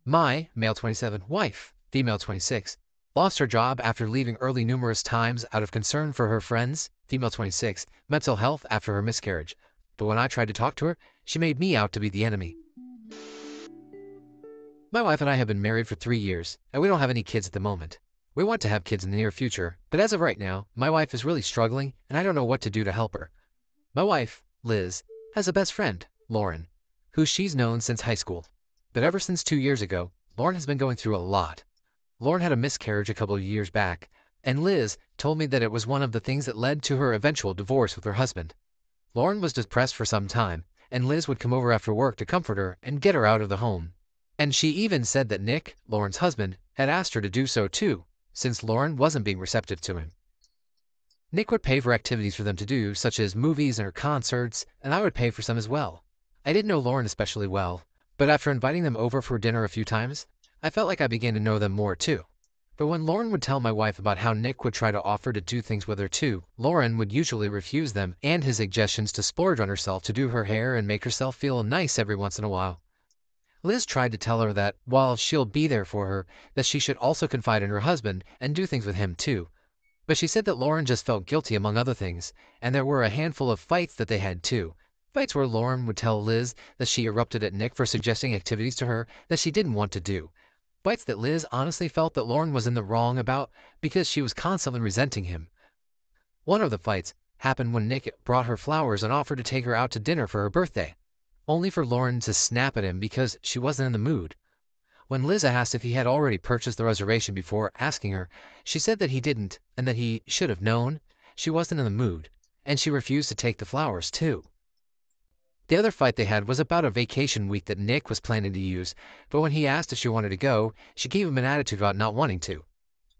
My, male 27, wife, female 26, lost her job after leaving early numerous times out of concern for her friends, female 26, mental health after her miscarriage. But when I tried to talk to her, she made me out to be the enemy. My wife and I have been married for 3 years, and we don't have any kids at the moment. We want to have kids in the near future, but as of right now, my wife is really struggling, and I don't know what to do to help her. My wife, Liz, has a best friend, Lauren, who she's known since high school. But ever since 2 years ago, Lauren has been going through a lot. Lauren had a miscarriage a couple of years back, and Liz told me that it was one of the things that led to her eventual divorce with her husband. Lauren was depressed for some time, and Liz would come over after work to comfort her and get her out of the home. And she even said that Nick, Lauren's husband, had asked her to do so too, since Lauren wasn't being receptive to him. Nick would pay for activities for them to do, such as movies or concerts, and I would pay for some as well. I didn't know Lauren especially well, but after inviting them over for dinner a few times, I felt like I began to know them more too. But when Lauren would tell my wife about how Nick would try to offer to do things with her too, Lauren would usually refuse them and his suggestions to splurge on herself to do her hair and make herself feel nice every once in a while. Liz tried to tell her that, while she'll be there for her, that she should also confide in her husband and do things with him too. But she said that Lauren just felt guilty among other things, and there were a handful of fights that they had too. Fights where Lauren would tell Liz that she erupted at Nick for suggesting activities to her that she didn't want to do. Fights that Liz honestly felt that Lauren was in the wrong about because she was constantly resenting him. One of the fights happened when Nick brought her flowers and offered to take her out to dinner for her birthday, only for Lauren to snap at him because she wasn't in the mood. When Liz asked if he had already purchased the reservation before asking her, she said that he didn't and that he should have known she wasn't in the mood, and she refused to take the flowers too. The other fight they had was about a vacation week that Nick was planning to use, but when he asked if she wanted to go, she gave him an attitude about not wanting to.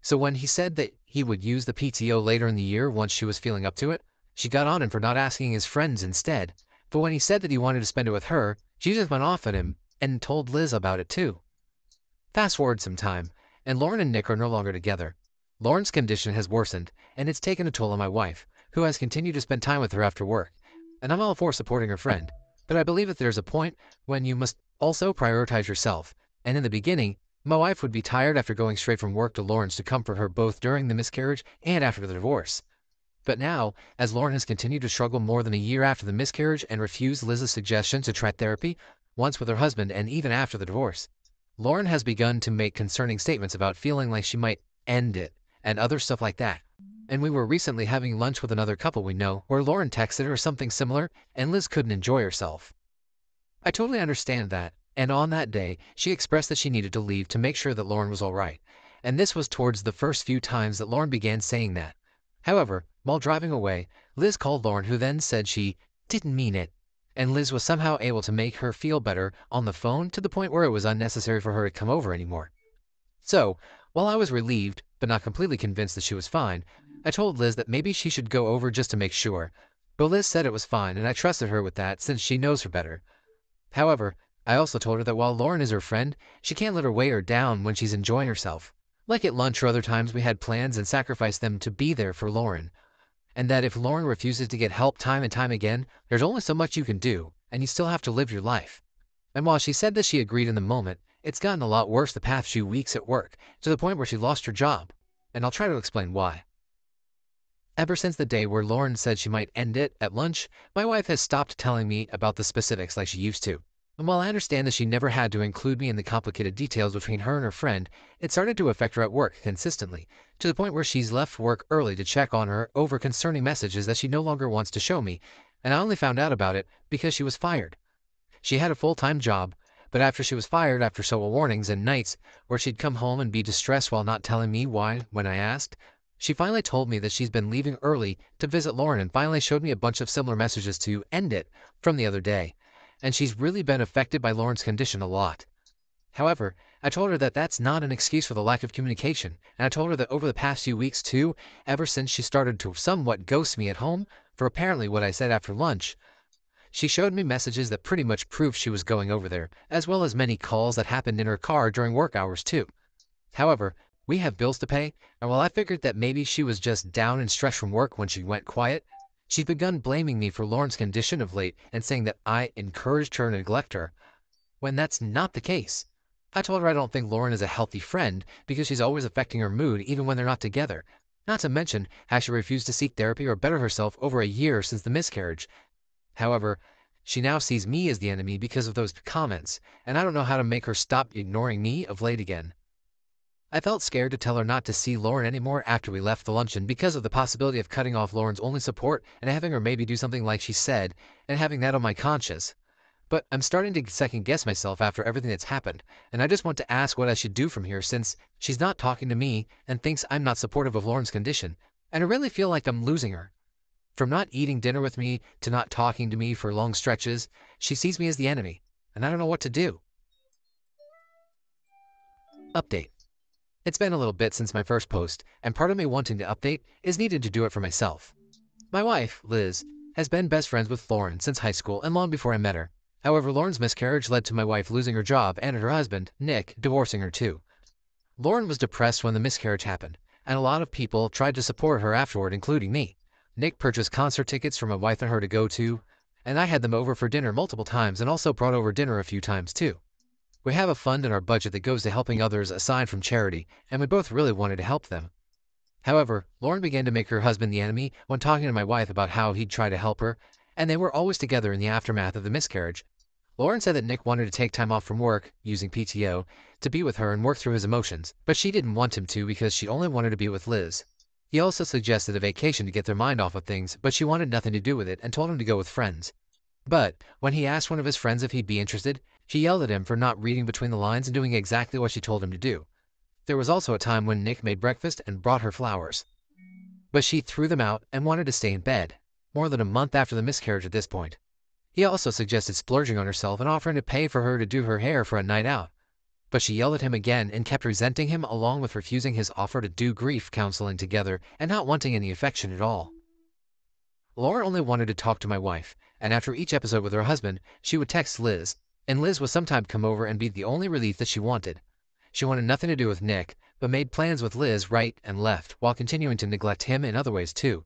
So when he said that he would use the PTO later in the year once she was feeling up to it, she got on him for not asking his friends instead. But when he said that he wanted to spend it with her, she just went off at him and told Liz about it too. Fast forward some time, and Lauren and Nick are no longer together. Lauren's condition has worsened, and it's taken a toll on my wife, who has continued to spend time with her after work. And I'm all for supporting her friend, but I believe that there's a point when you must also prioritize yourself. And in the beginning, my wife would be tired after going straight from work to Lauren's to comfort her both during the miscarriage and after the divorce. But now, as Lauren has continued to struggle more than a year after the miscarriage and refused Liz's suggestion to try therapy, once with her husband and even after the divorce, Lauren has begun to make concerning statements about feeling like she might end it and other stuff like that. And we were recently having lunch with another couple we know where Lauren texted her something similar and Liz couldn't enjoy herself. I totally understand that, and on that day, she expressed that she needed to leave to make sure that Lauren was all right. And this was towards the first few times that Lauren began saying that. However, while driving away, Liz called Lauren, who then said she didn't mean it, and Liz was somehow able to make her feel better on the phone to the point where it was unnecessary for her to come over anymore. So, while I was relieved, but not completely convinced that she was fine, I told Liz that maybe she should go over just to make sure. But Liz said it was fine, and I trusted her with that since she knows her better. However, I also told her that while Lauren is her friend, she can't let her weigh her down when she's enjoying herself. Like at lunch or other times we had plans and sacrificed them to be there for Lauren. And that if Lauren refuses to get help time and time again, there's only so much you can do, and you still have to live your life. And while she said that she agreed in the moment, it's gotten a lot worse the past few weeks at work, to the point where she lost her job. And I'll try to explain why. Ever since the day where Lauren said she might end it at lunch, my wife has stopped telling me about the specifics like she used to. And while I understand that she never had to include me in the complicated details between her and her friend, it started to affect her at work consistently, to the point where she's left work early to check on her over concerning messages that she no longer wants to show me, and I only found out about it because she was fired. She had a full-time job, but after she was fired after several warnings and nights where she'd come home and be distressed while not telling me why when I asked, she finally told me that she's been leaving early to visit Lauren and finally showed me a bunch of similar messages to end it from the other day. And she's really been affected by Lauren's condition a lot. However, I told her that that's not an excuse for the lack of communication, and I told her that over the past few weeks too, ever since she started to somewhat ghost me at home for apparently what I said after lunch, she showed me messages that pretty much proved she was going over there, as well as many calls that happened in her car during work hours too. However, we have bills to pay, and while I figured that maybe she was just down and stressed from work when she went quiet, she's begun blaming me for Lauren's condition of late and saying that I encouraged her to neglect her, when that's not the case. I told her I don't think Lauren is a healthy friend because she's always affecting her mood even when they're not together. Not to mention how she refused to seek therapy or better herself over a year since the miscarriage. However, she now sees me as the enemy because of those comments, and I don't know how to make her stop ignoring me of late again. I felt scared to tell her not to see Lauren anymore after we left the luncheon because of the possibility of cutting off Lauren's only support and having her maybe do something like she said, and having that on my conscience. But I'm starting to second guess myself after everything that's happened, and I just want to ask what I should do from here since she's not talking to me and thinks I'm not supportive of Lauren's condition, and I really feel like I'm losing her. From not eating dinner with me to not talking to me for long stretches, she sees me as the enemy, and I don't know what to do. Update. It's been a little bit since my first post, and part of me wanting to update is needed to do it for myself. My wife, Liz, has been best friends with Lauren since high school and long before I met her. However, Lauren's miscarriage led to my wife losing her job and her husband, Nick, divorcing her too. Lauren was depressed when the miscarriage happened, and a lot of people tried to support her afterward, including me. Nick purchased concert tickets for my wife and her to go to, and I had them over for dinner multiple times and also brought over dinner a few times too. We have a fund in our budget that goes to helping others aside from charity, and we both really wanted to help them. However, Lauren began to make her husband the enemy when talking to my wife about how he'd try to help her, and they were always together in the aftermath of the miscarriage. Lauren said that Nick wanted to take time off from work, using PTO, to be with her and work through his emotions, but she didn't want him to because she only wanted to be with Liz. He also suggested a vacation to get their mind off of things, but she wanted nothing to do with it and told him to go with friends. But when he asked one of his friends if he'd be interested, she yelled at him for not reading between the lines and doing exactly what she told him to do. There was also a time when Nick made breakfast and brought her flowers, but she threw them out and wanted to stay in bed, more than a month after the miscarriage at this point. He also suggested splurging on herself and offering to pay for her to do her hair for a night out, but she yelled at him again and kept resenting him along with refusing his offer to do grief counseling together and not wanting any affection at all. Laura only wanted to talk to my wife, and after each episode with her husband, she would text Liz, and Liz would sometimes come over and be the only relief that she wanted. She wanted nothing to do with Nick, but made plans with Liz right and left, while continuing to neglect him in other ways too.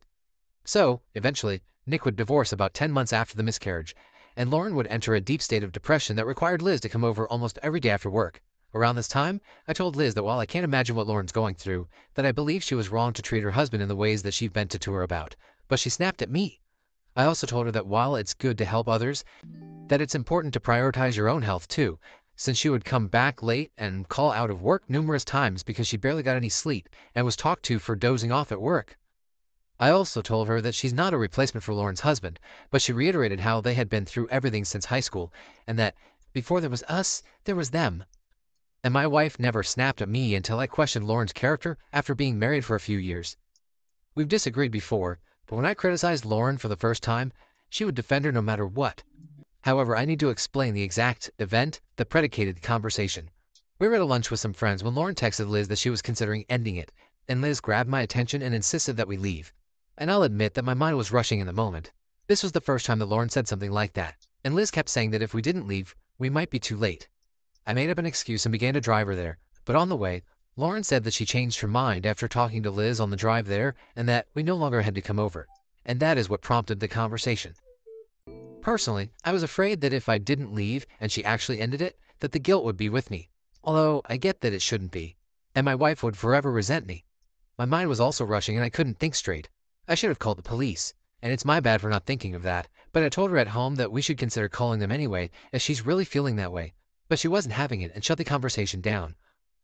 So, eventually, Nick would divorce about 10 months after the miscarriage, and Lauren would enter a deep state of depression that required Liz to come over almost every day after work. Around this time, I told Liz that while I can't imagine what Lauren's going through, that I believe she was wrong to treat her husband in the ways that she vented to her about, but she snapped at me. I also told her that while it's good to help others, that it's important to prioritize your own health too, since she would come back late and call out of work numerous times because she barely got any sleep and was talked to for dozing off at work. I also told her that she's not a replacement for Lauren's husband, but she reiterated how they had been through everything since high school, and that before there was us, there was them. And my wife never snapped at me until I questioned Lauren's character after being married for a few years. We've disagreed before, but when I criticized Lauren for the first time, she would defend her no matter what. However, I need to explain the exact event that predicated the conversation. We were at a lunch with some friends when Lauren texted Liz that she was considering ending it, and Liz grabbed my attention and insisted that we leave. And I'll admit that my mind was rushing in the moment. This was the first time that Lauren said something like that, and Liz kept saying that if we didn't leave, we might be too late. I made up an excuse and began to drive her there, but on the way, Lauren said that she changed her mind after talking to Liz on the drive there and that we no longer had to come over, and that is what prompted the conversation. Personally, I was afraid that if I didn't leave and she actually ended it, that the guilt would be with me, although I get that it shouldn't be, and my wife would forever resent me. My mind was also rushing and I couldn't think straight. I should have called the police, and it's my bad for not thinking of that, but I told her at home that we should consider calling them anyway, as she's really feeling that way, but she wasn't having it and shut the conversation down.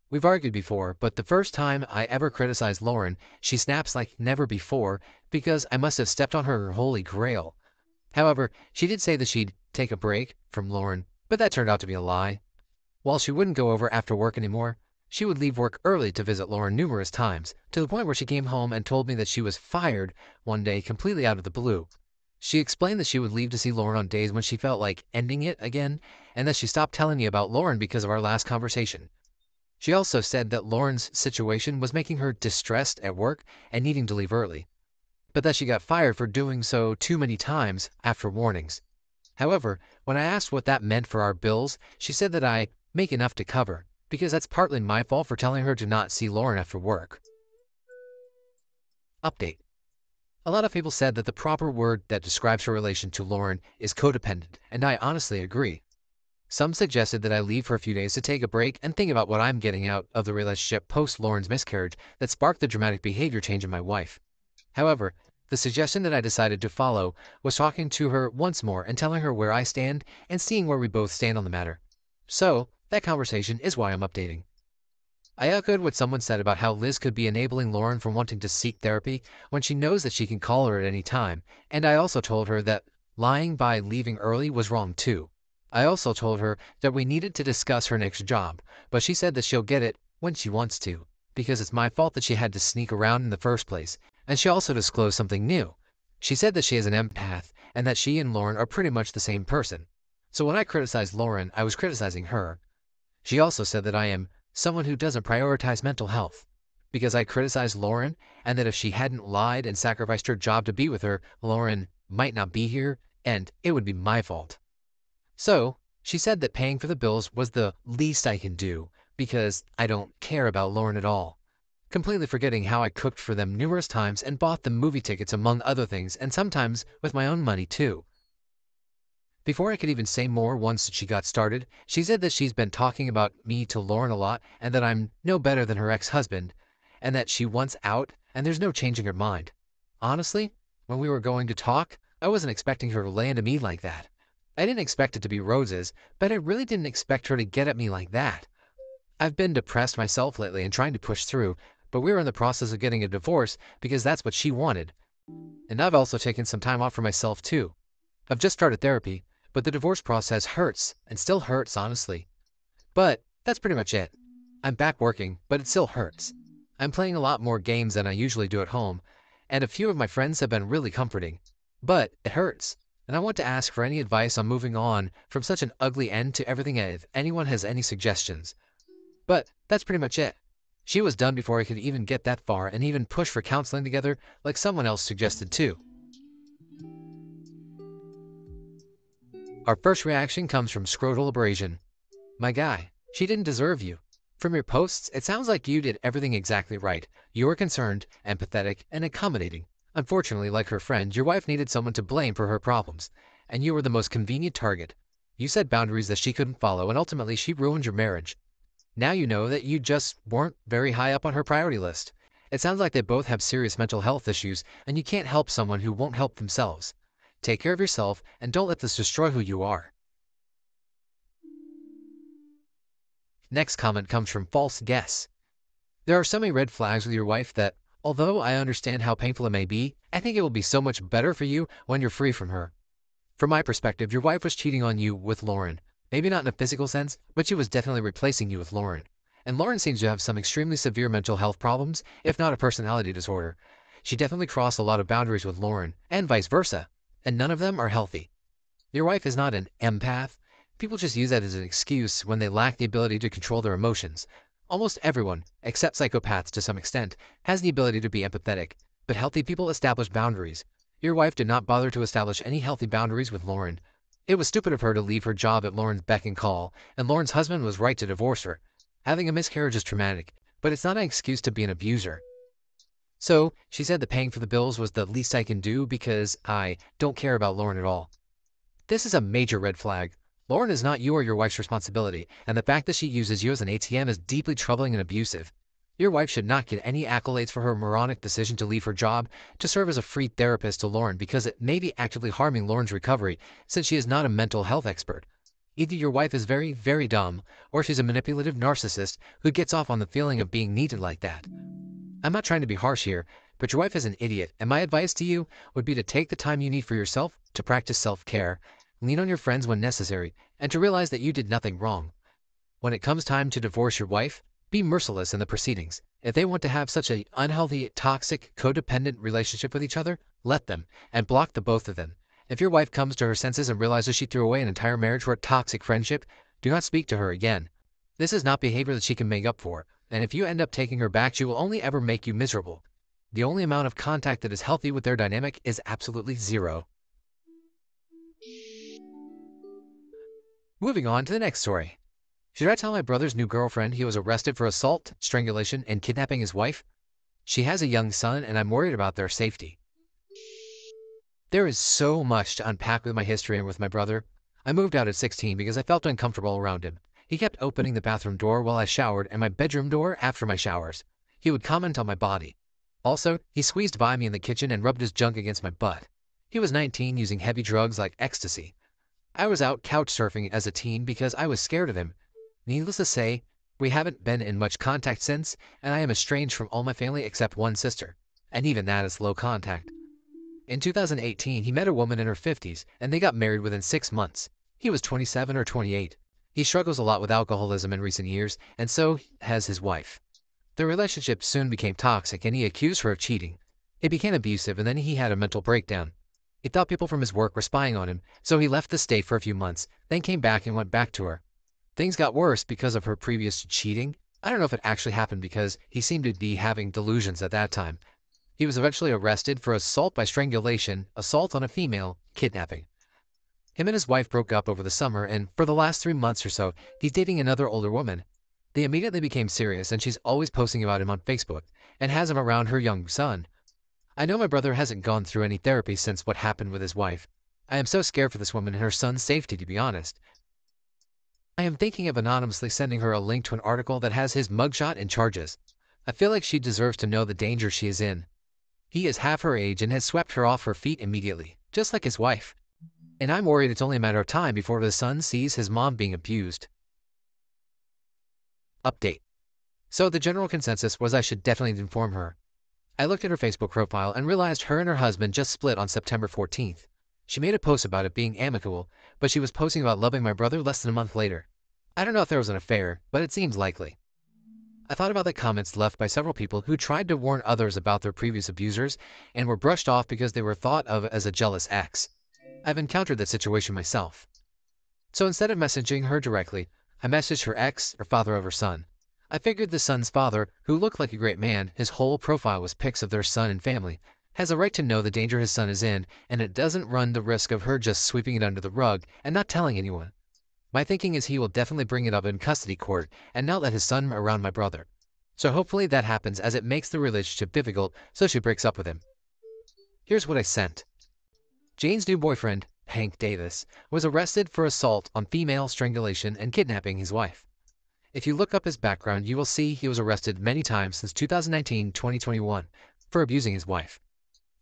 We've argued before, but the first time I ever criticized Lauren, she snaps like never before because I must have stepped on her holy grail. However, she did say that she'd take a break from Lauren, but that turned out to be a lie. While she wouldn't go over after work anymore, she would leave work early to visit Lauren numerous times, to the point where she came home and told me that she was fired one day completely out of the blue. She explained that she would leave to see Lauren on days when she felt like ending it again, and that she stopped telling me about Lauren because of our last conversation. She also said that Lauren's situation was making her distressed at work and needing to leave early, but that she got fired for doing so too many times after warnings. However, when I asked what that meant for our bills, she said that I make enough to cover, because that's partly my fault for telling her to not see Lauren after work. Update. A lot of people said that the proper word that describes her relation to Lauren is codependent, and I honestly agree. Some suggested that I leave for a few days to take a break and think about what I'm getting out of the relationship post Lauren's miscarriage that sparked the dramatic behavior change in my wife. However, the suggestion that I decided to follow was talking to her once more and telling her where I stand and seeing where we both stand on the matter. So, that conversation is why I'm updating. I echoed what someone said about how Liz could be enabling Lauren from wanting to seek therapy when she knows that she can call her at any time, and I also told her that lying by leaving early was wrong too. I also told her that we needed to discuss her next job, but she said that she'll get it when she wants to, because it's my fault that she had to sneak around in the first place, and she also disclosed something new. She said that she is an empath and that she and Lauren are pretty much the same person. So when I criticized Lauren, I was criticizing her. She also said that I am someone who doesn't prioritize mental health, because I criticized Lauren and that if she hadn't lied and sacrificed her job to be with her, Lauren might not be here and it would be my fault. So, she said that paying for the bills was the least I can do because I don't care about Lauren at all, completely forgetting how I cooked for them numerous times and bought them movie tickets among other things and sometimes with my own money too. Before I could even say more once she got started, she said that she's been talking about me to Lauren a lot and that I'm no better than her ex-husband and that she wants out and there's no changing her mind. Honestly, when we were going to talk, I wasn't expecting her to lay into me like that. I didn't expect it to be roses, but I really didn't expect her to get at me like that. I've been depressed myself lately and trying to push through, but we were in the process of getting a divorce because that's what she wanted. And I've also taken some time off for myself too. I've just started therapy, but the divorce process hurts and still hurts, honestly. But that's pretty much it. I'm back working, but it still hurts. I'm playing a lot more games than I usually do at home, and a few of my friends have been really comforting. But it hurts, and I want to ask for any advice on moving on from such an ugly end to everything if anyone has any suggestions. But that's pretty much it. She was done before I could even get that far and even push for counseling together like someone else suggested too. Our first reaction comes from Scrotal Abrasion. My guy, she didn't deserve you. From your posts, it sounds like you did everything exactly right. You were concerned, empathetic, and accommodating. Unfortunately, like her friend, your wife needed someone to blame for her problems, and you were the most convenient target. You set boundaries that she couldn't follow, and ultimately she ruined your marriage. Now you know that you just weren't very high up on her priority list. It sounds like they both have serious mental health issues, and you can't help someone who won't help themselves. Take care of yourself, and don't let this destroy who you are. Next comment comes from False Guess. There are so many red flags with your wife that, although I understand how painful it may be, I think it will be so much better for you when you're free from her. From my perspective, your wife was cheating on you with Lauren. Maybe not in a physical sense, but she was definitely replacing you with Lauren. And Lauren seems to have some extremely severe mental health problems, if not a personality disorder. She definitely crossed a lot of boundaries with Lauren, and vice versa, and none of them are healthy. Your wife is not an empath. People just use that as an excuse when they lack the ability to control their emotions. Almost everyone, except psychopaths to some extent, has the ability to be empathetic, but healthy people establish boundaries. Your wife did not bother to establish any healthy boundaries with Lauren. It was stupid of her to leave her job at Lauren's beck and call, and Lauren's husband was right to divorce her. Having a miscarriage is traumatic, but it's not an excuse to be an abuser. So, she said that paying for the bills was the least I can do because I don't care about Lauren at all. This is a major red flag. Lauren is not you or your wife's responsibility, and the fact that she uses you as an ATM is deeply troubling and abusive. Your wife should not get any accolades for her moronic decision to leave her job to serve as a free therapist to Lauren because it may be actively harming Lauren's recovery since she is not a mental health expert. Either your wife is very, very dumb, or she's a manipulative narcissist who gets off on the feeling of being needed like that. I'm not trying to be harsh here, but your wife is an idiot, and my advice to you would be to take the time you need for yourself to practice self-care, lean on your friends when necessary, and to realize that you did nothing wrong. When it comes time to divorce your wife, be merciless in the proceedings. If they want to have such an unhealthy, toxic, codependent relationship with each other, let them, and block the both of them. If your wife comes to her senses and realizes she threw away an entire marriage for a toxic friendship, do not speak to her again. This is not behavior that she can make up for, and if you end up taking her back, she will only ever make you miserable. The only amount of contact that is healthy with their dynamic is absolutely zero. Moving on to the next story. Should I tell my brother's new girlfriend he was arrested for assault, strangulation, and kidnapping his wife? She has a young son, and I'm worried about their safety. There is so much to unpack with my history and with my brother. I moved out at 16 because I felt uncomfortable around him. He kept opening the bathroom door while I showered and my bedroom door after my showers. He would comment on my body. Also, he squeezed by me in the kitchen and rubbed his junk against my butt. He was 19 using heavy drugs like ecstasy. I was out couch surfing as a teen because I was scared of him. Needless to say, we haven't been in much contact since, and I am estranged from all my family except one sister, and even that is low contact. In 2018, he met a woman in her 50s, and they got married within 6 months. He was 27 or 28. He struggles a lot with alcoholism in recent years, and so has his wife. Their relationship soon became toxic, and he accused her of cheating. It became abusive, and then he had a mental breakdown. He thought people from his work were spying on him, so he left the state for a few months, then came back and went back to her. Things got worse because of her previous cheating. I don't know if it actually happened because he seemed to be having delusions at that time. He was eventually arrested for assault by strangulation, assault on a female, kidnapping. Him and his wife broke up over the summer, and for the last 3 months or so, he's dating another older woman. They immediately became serious, and she's always posting about him on Facebook, and has him around her young son. I know my brother hasn't gone through any therapy since what happened with his wife. I am so scared for this woman and her son's safety, to be honest. I am thinking of anonymously sending her a link to an article that has his mugshot and charges. I feel like she deserves to know the danger she is in. He is half her age and has swept her off her feet immediately, just like his wife. And I'm worried it's only a matter of time before the son sees his mom being abused. Update. So the general consensus was I should definitely inform her. I looked at her Facebook profile and realized her and her husband just split on September 14th. She made a post about it being amicable, but she was posting about loving my brother less than a month later. I don't know if there was an affair, but it seems likely. I thought about the comments left by several people who tried to warn others about their previous abusers and were brushed off because they were thought of as a jealous ex. I've encountered that situation myself. So instead of messaging her directly, I messaged her ex or father of her son. I figured the son's father, who looked like a great man, his whole profile was pics of their son and family, has a right to know the danger his son is in, and it doesn't run the risk of her just sweeping it under the rug and not telling anyone. My thinking is he will definitely bring it up in custody court and not let his son around my brother. So hopefully that happens, as it makes the relationship difficult, so she breaks up with him. Here's what I sent. Jane's new boyfriend, Hank Davis, was arrested for assault on female, strangulation, and kidnapping his wife. If you look up his background, you will see he was arrested many times since 2019-2021 for abusing his wife.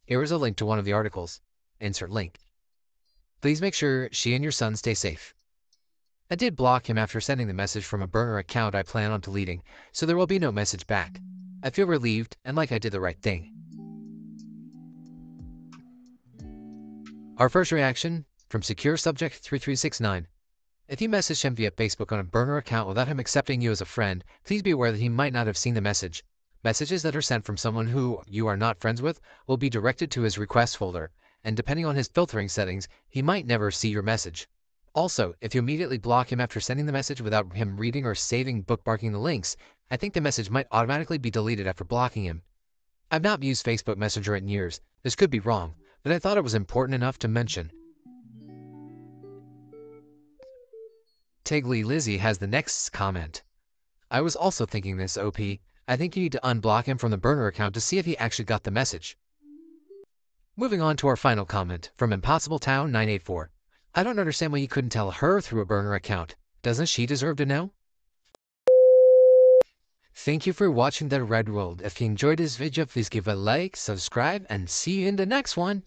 Here is a link to one of the articles. Insert link. Please make sure she and your son stay safe. I did block him after sending the message from a burner account I plan on deleting, so there will be no message back. I feel relieved and like I did the right thing. Our first reaction from Secure Subject 3369. If you messaged him via Facebook on a burner account without him accepting you as a friend, please be aware that he might not have seen the message. Messages that are sent from someone who you are not friends with will be directed to his request folder, and depending on his filtering settings, he might never see your message. Also, if you immediately block him after sending the message without him reading or saving bookmarking the links, I think the message might automatically be deleted after blocking him. I've not used Facebook Messenger in years. This could be wrong, but I thought it was important enough to mention. Tiggly Lizzie has the next comment. I was also thinking this, OP. I think you need to unblock him from the burner account to see if he actually got the message. Moving on to our final comment from Impossible Town 984. I don't understand why you couldn't tell her through a burner account. Doesn't she deserve to know? Thank you for watching the Red World. If you enjoyed this video, please give a like, subscribe, and see you in the next one.